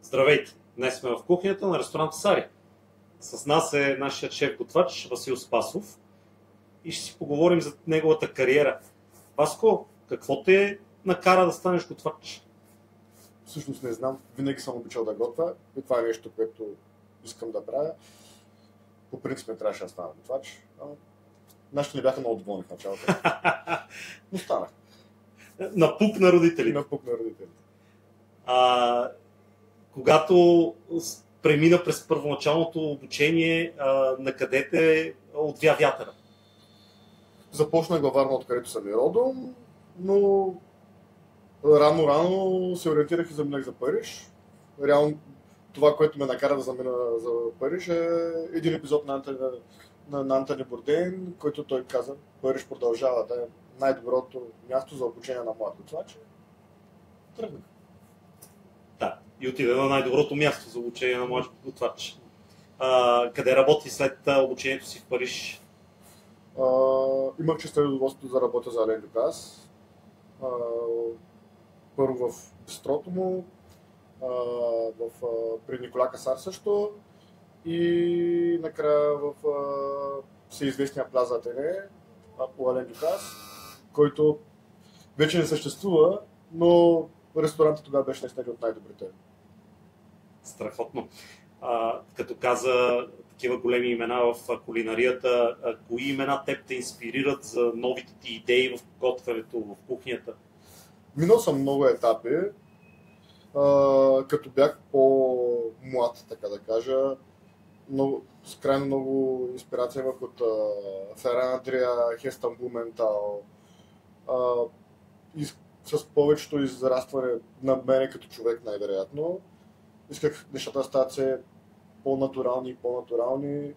Здравейте! Днес сме в кухнята на ресторант Сари. С нас е нашият шеф-готвач Васил Спасов и ще си поговорим за неговата кариера. Васко, какво те накара да станеш готвач? Всъщност не знам, винаги съм обичал да готвя и това е нещо, което искам да правя. По принцип не трябваше да стана готвач, нашите не бяха много доволни в началото, но станах. Напук на родителите. Напук на родителите. Когато премина през първоначалното обучение, на къде те отвя вятъра? Започнах във Варна, откъдето съм и родом, но рано се ориентирах и заминах за Париж. Реално това, което ме накара да замина за Париж е един епизод на Антони Бурдейн, който той каза, Париж продължава да е най-доброто място за обучение на млад готвач. Тръгнах. Да, и отида на най-доброто място за обучение на млад готвач. Къде работи след обучението си в Париж? Имах честа и удоволствието да работя за Ален Дюкас. Първо в бистрото му, при Никола Касар също и накрая в всеизвестния Плаза Ателие по Ален Дюкас, който вече не съществува, но ресторантът тогава беше наистина от най-добрите. Страхотно. Като каза такива големи имена в кулинарията, кои имена теб те инспирират за новите ти идеи в готвенето, в кухнята? Минал съм много етапи. Като бях по-млад, така да кажа, с крайно много инспирация имах от Ферран Андрия, Хестън Блументал и с повечето израстване на мене като човек най-вероятно. Исках нещата да стават все по-натурални и по-натурални.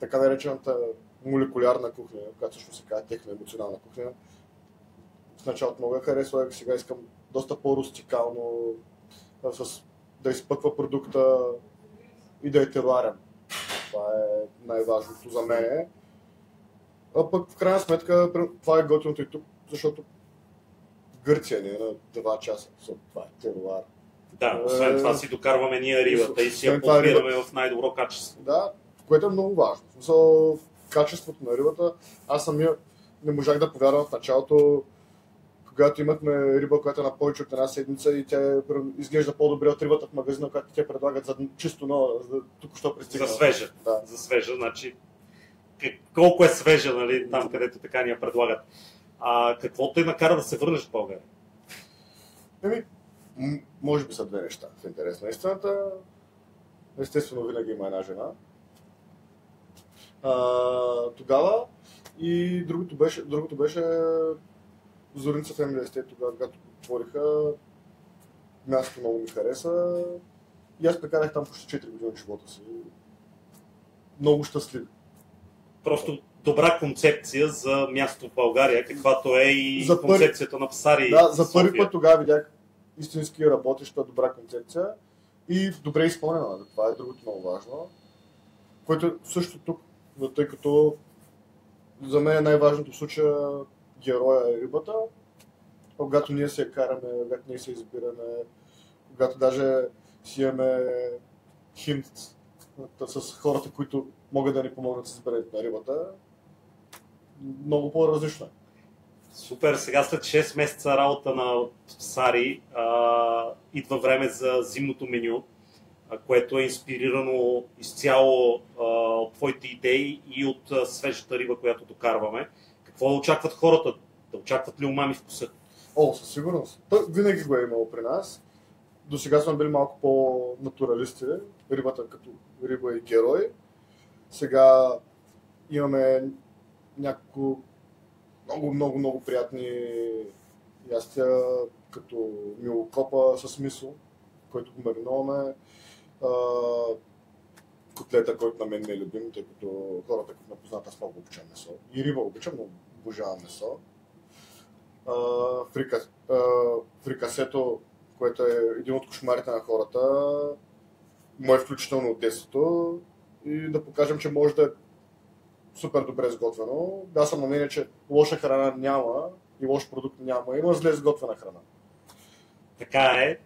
Така наречената молекулярна кухня, която също се казва техно-емоционална кухня. В началото много я харесвах, сега искам доста по-рустикално, да изпъква продукта и да е теларен. Това е най-важното за мен. А пък в крайна сметка това е готиното и тук, защото в Гърция не е на 2 часа. Това е телар. Да, освен това си докарваме ние рибата и си я подбираме в най-добро качество. Да, което е много важно. Качеството на рибата, аз самия не можах да повярвам в началото, когато имахме риба, която е на повече от една седмица и тя изглежда по-добре от рибата в магазина, която те предлагат за чисто нова, за току-що пристигна. За свежа. Да. За свежа, значи колко е свежа, нали, там където така ни я предлагат. Какво те накара да се върнеш в България? Може би са две неща в интерес на истината. Естествено, винаги има една жена. Тогава и другото беше Зорница Family Estate, тогава, когато отвориха, мястото много ми хареса и аз прекарах там почти 4 години от живота си. Много щастлив. Просто добра концепция за място в България, каквато е и концепцията на Сари. Да, за първи път тогава видях истински работеща добра концепция и добре изпълнена. Това е другото много важно. Което също тук, тъй като за мен е най-важното в случая героя е рибата, когато ние се караме, когато ние се избираме, когато даже си имаме хинт с хората, които могат да ни помогнат с избирането на рибата, много по-различно е. Супер, сега след 6 месеца работа на Сари идва време за зимното меню, което е инспирирано изцяло от твоите идеи и от свежата риба, която докарваме. Какво да очакват хората? Да очакват ли умами вкуса? Със сигурност. Той винаги го е имало при нас. До сега сме били малко по-натуралисти. Рибата като риба и герой. Сега имаме няколко много приятни ястия, като милокопа с мисо, който го мариноваме. Котлета, който на мен не е любим, тъй като хората, които ме познат, аз много обичам месо. И риба обичам, но обожавам месо. Фрикасето, което е един от кошмарите на хората, мое включително от детството, и да покажем, че може да е супер добре изготвено. Аз съм на мнение, че лоша храна няма и лош продукт няма. Има зле изготвена храна. Така е.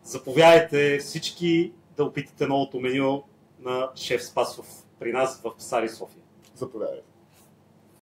Заповядайте всички да опитате новото меню на шеф Спасов при нас в Псари, София. Заповядайте.